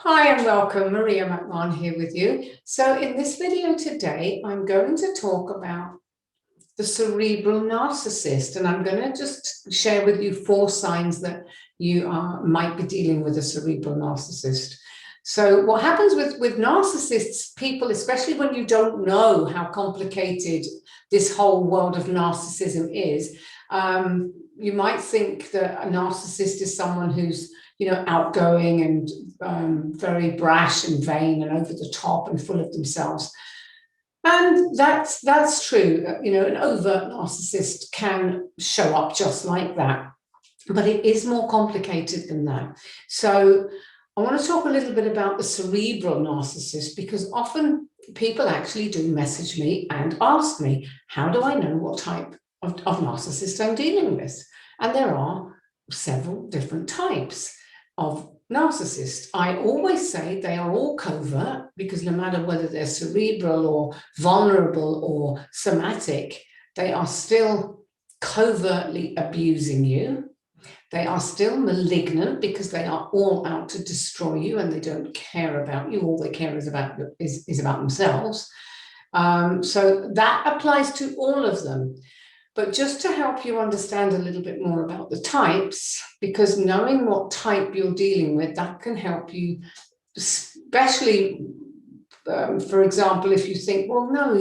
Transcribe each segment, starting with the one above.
Hi and welcome, Maria McMahon here with you. So in this video today, I'm going to talk about the cerebral narcissist, and I'm going to just share with you 4 signs that you might be dealing with a cerebral narcissist. So what happens with narcissists, people, especially when you don't know how complicated this whole world of narcissism is, you might think that a narcissist is someone who's outgoing and very brash and vain and over the top and full of themselves. And that's true. An overt narcissist can show up just like that, but it is more complicated than that. So I want to talk a little bit about the cerebral narcissist, because often people actually do message me and ask me, how do I know what type of narcissist I'm dealing with? And there are several different types of narcissists. I always say they are all covert, because no matter whether they're cerebral or vulnerable or somatic, they are still covertly abusing you. They are still malignant, because they are all out to destroy you and they don't care about you. All they care is about themselves. So that applies to all of them. But just to help you understand a little bit more about the types, because knowing what type you're dealing with, that can help you, especially, for example, if you think, well, no,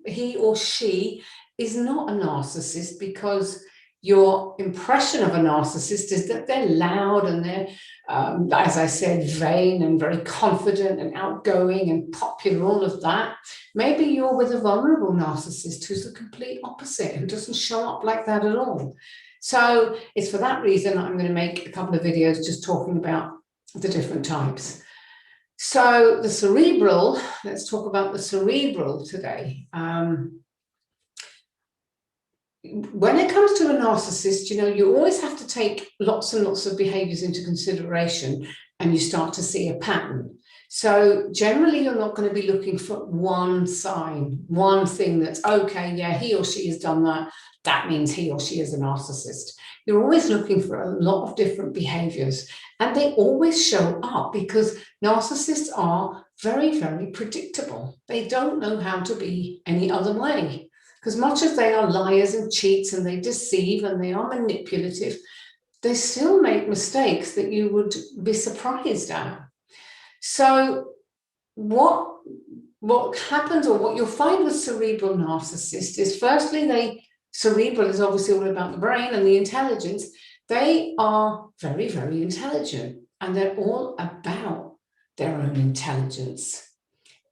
he or she is not a narcissist, because your impression of a narcissist is that they're loud and they're, as I said, vain and very confident and outgoing and popular, all of that. Maybe you're with a vulnerable narcissist who's the complete opposite, who doesn't show up like that at all. So it's for that reason I'm going to make a couple of videos just talking about the different types. So the cerebral, let's talk about the cerebral today. When it comes to a narcissist, you always have to take lots and lots of behaviors into consideration, and you start to see a pattern. So generally, you're not going to be looking for one sign, one thing that's, okay, yeah, he or she has done that. That means he or she is a narcissist. You're always looking for a lot of different behaviors, and they always show up because narcissists are very, very predictable. They don't know how to be any other way. Because much as they are liars and cheats and they deceive and they are manipulative, they still make mistakes that you would be surprised at. So what happens, or what you'll find with cerebral narcissists, is firstly, cerebral is obviously all about the brain and the intelligence. They are very, very intelligent, and they're all about their own intelligence.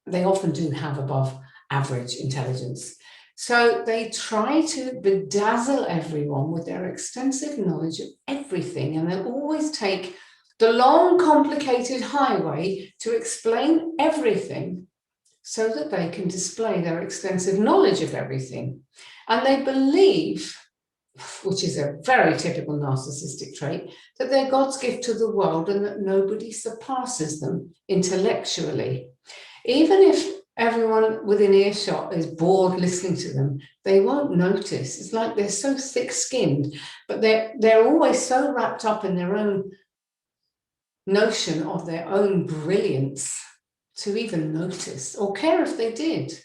They often do have above average intelligence. So they try to bedazzle everyone with their extensive knowledge of everything, and they'll always take the long, complicated highway to explain everything so that they can display their extensive knowledge of everything. And they believe, which is a very typical narcissistic trait, that they're God's gift to the world and that nobody surpasses them intellectually. Even if everyone within earshot is bored listening to them, they won't notice. It's like they're so thick-skinned, but they're always so wrapped up in their own notion of their own brilliance to even notice or care if they did.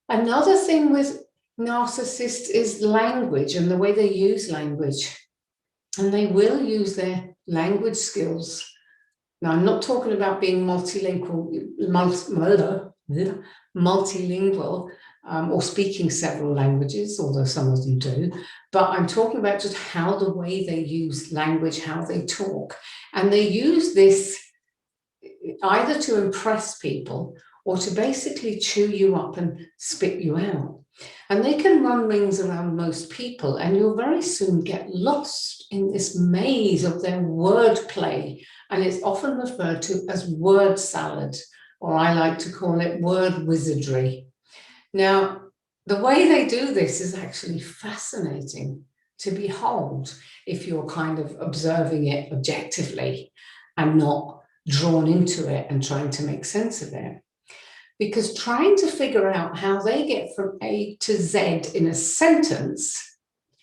Another thing with narcissists is language and the way they use language. And they will use their language skills. Now, I'm not talking about being multilingual or speaking several languages, although some of them do, but I'm talking about just how the way they use language, how they talk. And they use this either to impress people or to basically chew you up and spit you out. And they can run rings around most people, and you'll very soon get lost in this maze of their wordplay. And it's often referred to as word salad, or I like to call it word wizardry. Now, the way they do this is actually fascinating to behold if you're kind of observing it objectively and not drawn into it and trying to make sense of it. Because trying to figure out how they get from A to Z in a sentence,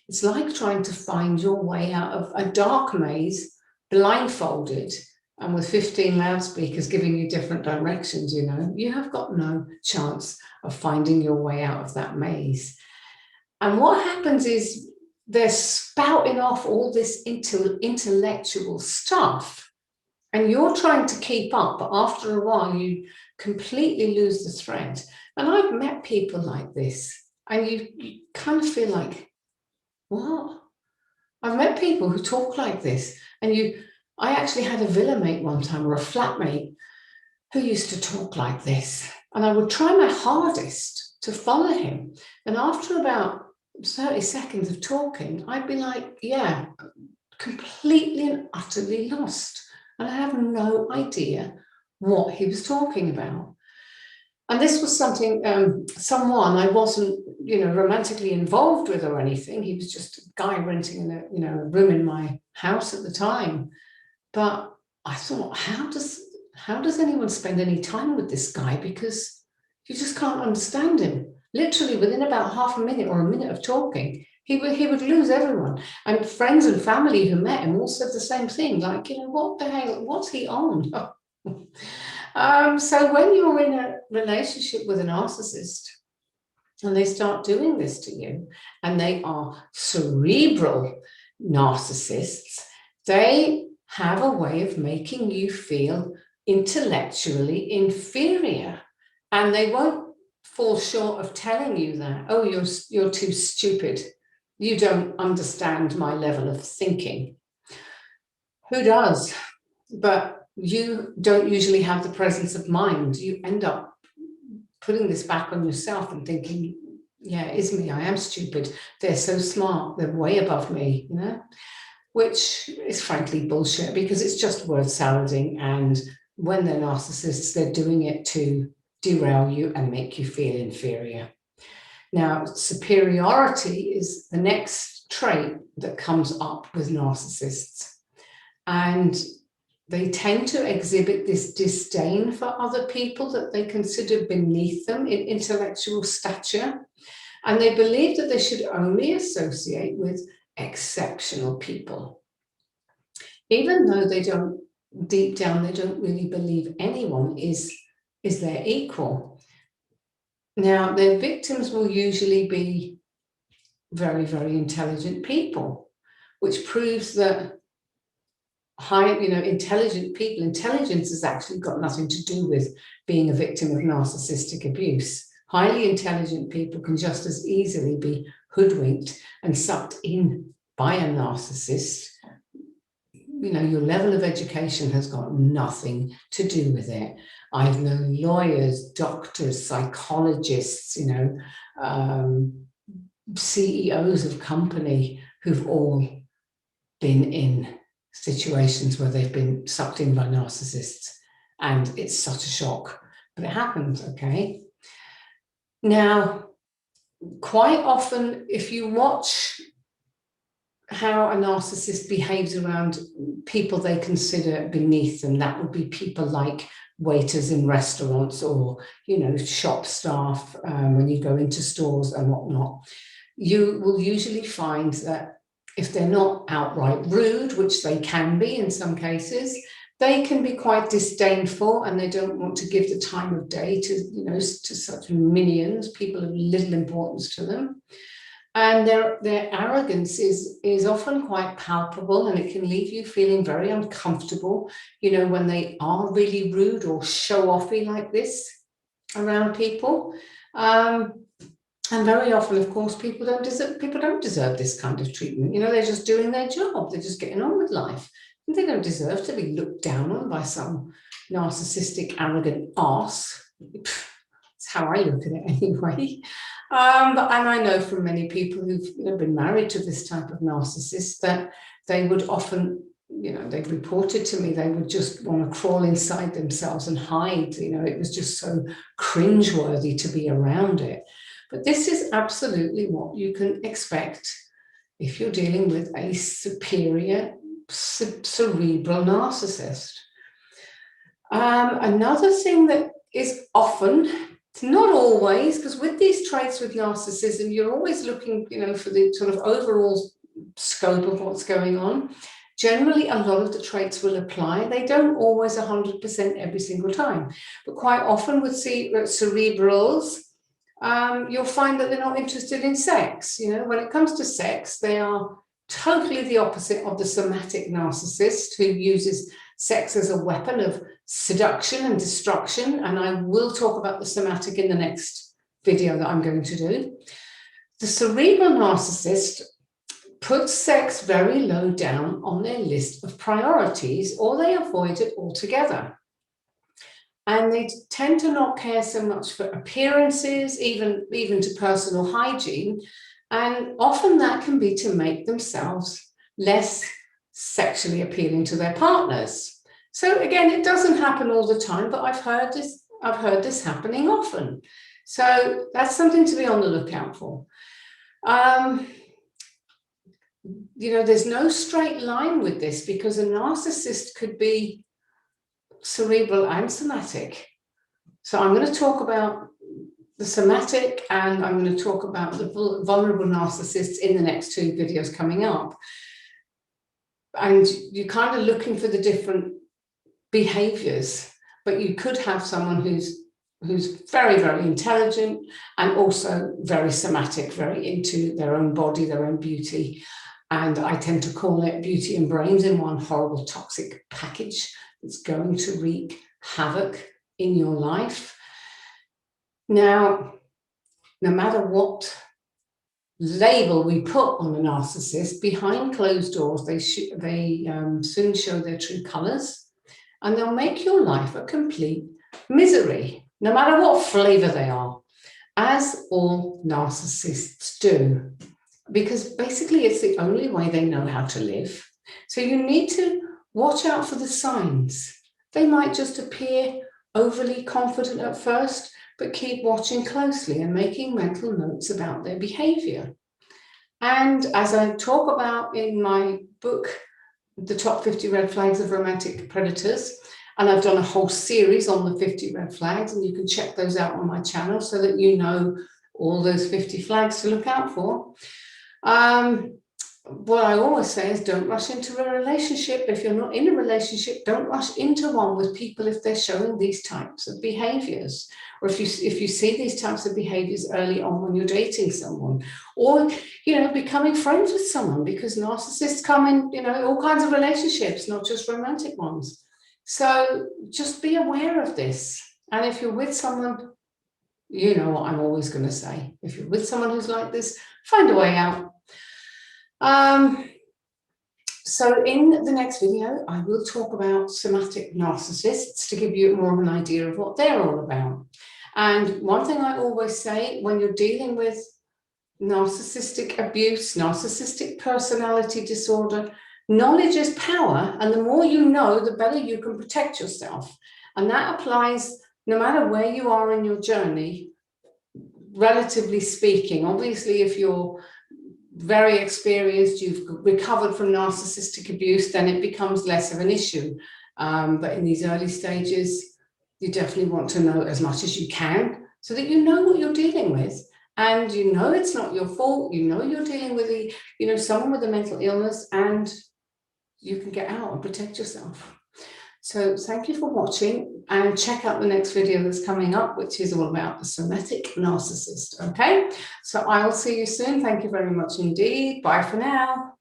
it's like trying to find your way out of a dark maze blindfolded and with 15 loudspeakers giving you different directions, you have got no chance of finding your way out of that maze. And what happens is they're spouting off all this intellectual stuff, and you're trying to keep up, but after a while you completely lose the thread. And I've met people like this, and you kind of feel like, what? I've met people who talk like this, and I actually had a villa mate one time, or a flatmate, who used to talk like this, and I would try my hardest to follow him. And after about 30 seconds of talking, I'd be like, yeah, completely and utterly lost. And I have no idea what he was talking about. And this was someone I wasn't, romantically involved with or anything. He was just a guy renting a room in my house at the time. But I thought, how does anyone spend any time with this guy? Because you just can't understand him. Literally within about half a minute or a minute of talking, he would lose everyone. And friends and family who met him all said the same thing, like, what the hell, what's he on? So when you're in a relationship with a narcissist and they start doing this to you, and they are cerebral narcissists, they have a way of making you feel intellectually inferior, and they won't fall short of telling you that, oh, you're too stupid, you don't understand my level of thinking. Who does? But you don't usually have the presence of mind. You end up putting this back on yourself and thinking, yeah, it is me, I am stupid, they're so smart, they're way above me, which is frankly bullshit, because it's just word salad, and when they're narcissists, they're doing it to derail you and make you feel inferior. Now, superiority is the next trait that comes up with narcissists, and they tend to exhibit this disdain for other people that they consider beneath them in intellectual stature, and they believe that they should only associate with exceptional people, even though deep down they don't really believe anyone is their equal. Now, their victims will usually be very, very intelligent people, which proves that intelligent people, intelligence has actually got nothing to do with being a victim of narcissistic abuse. Highly intelligent people can just as easily be hoodwinked and sucked in by a narcissist. Your level of education has got nothing to do with it. I've known lawyers, doctors, psychologists, CEOs of company who've all been in situations where they've been sucked in by narcissists, and it's such a shock, but it happens, okay? Now, quite often, if you watch how a narcissist behaves around people they consider beneath them, that would be people like waiters in restaurants, or shop staff, when you go into stores and whatnot, you will usually find that if they're not outright rude, which they can be in some cases, they can be quite disdainful, and they don't want to give the time of day to such minions, people of little importance to them. And their arrogance is often quite palpable, and it can leave you feeling very uncomfortable, when they are really rude or show-offy like this around people. And very often, of course, people don't deserve this kind of treatment. They're just doing their job. They're just getting on with life. And they don't deserve to be looked down on by some narcissistic, arrogant arse. That's how I look at it anyway. And I know from many people who've been married to this type of narcissist that they would often, they've reported to me, they would just want to crawl inside themselves and hide. It was just so cringeworthy to be around it. But this is absolutely what you can expect if you're dealing with a superior cerebral narcissist. Another thing that is often, not always, because with these traits with narcissism, you're always looking, for the sort of overall scope of what's going on. Generally, a lot of the traits will apply. They don't always 100% every single time, but quite often with cerebrals, you'll find that they're not interested in sex. You know, when it comes to sex, they are totally the opposite of the somatic narcissist, who uses sex as a weapon of seduction and destruction. And I will talk about the somatic in the next video that I'm going to do. The cerebral narcissist puts sex very low down on their list of priorities, or they avoid it altogether. And they tend to not care so much for appearances, even to personal hygiene. And often that can be to make themselves less sexually appealing to their partners. So again, it doesn't happen all the time, but I've heard this happening often. So that's something to be on the lookout for. You know, there's no straight line with this, because a narcissist could be cerebral and somatic. So I'm going to talk about the somatic, and I'm going to talk about the vulnerable narcissists in the next two videos coming up. And you're kind of looking for the different behaviors, but you could have someone who's very, very intelligent and also very somatic, very into their own body, their own beauty. And I tend to call it beauty and brains in one horrible toxic package that's going to wreak havoc in your life. Now, no matter what label we put on a narcissist, behind closed doors, they soon show their true colors, and they'll make your life a complete misery, no matter what flavor they are, as all narcissists do, because basically it's the only way they know how to live. So you need to watch out for the signs. They might just appear overly confident at first, but keep watching closely and making mental notes about their behavior. And as I talk about in my book, The Top 50 Red Flags of Romantic Predators, and I've done a whole series on the 50 red flags, and you can check those out on my channel so that you know all those 50 flags to look out for. What I always say is, don't rush into a relationship. If you're not in a relationship, don't rush into one with people if they're showing these types of behaviors, or if you see these types of behaviors early on when you're dating someone, or, you know, becoming friends with someone, because narcissists come in, you know, all kinds of relationships, not just romantic ones. So just be aware of this. And if you're with someone, you know what I'm always going to say, if you're with someone who's like this, find a way out. So in the next video, I will talk about somatic narcissists to give you more of an idea of what they're all about. And one thing I always say, when you're dealing with narcissistic abuse, narcissistic personality disorder, knowledge is power, and the more you know, the better you can protect yourself. And that applies no matter where you are in your journey, relatively speaking. Obviously, if you're very experienced, you've recovered from narcissistic abuse, then it becomes less of an issue. But in these early stages, you definitely want to know as much as you can so that you know what you're dealing with, and you know it's not your fault. You know you're dealing with someone with a mental illness, and you can get out and protect yourself. So thank you for watching, and check out the next video that's coming up, which is all about the somatic narcissist. Okay, so I'll see you soon. Thank you very much indeed. Bye for now.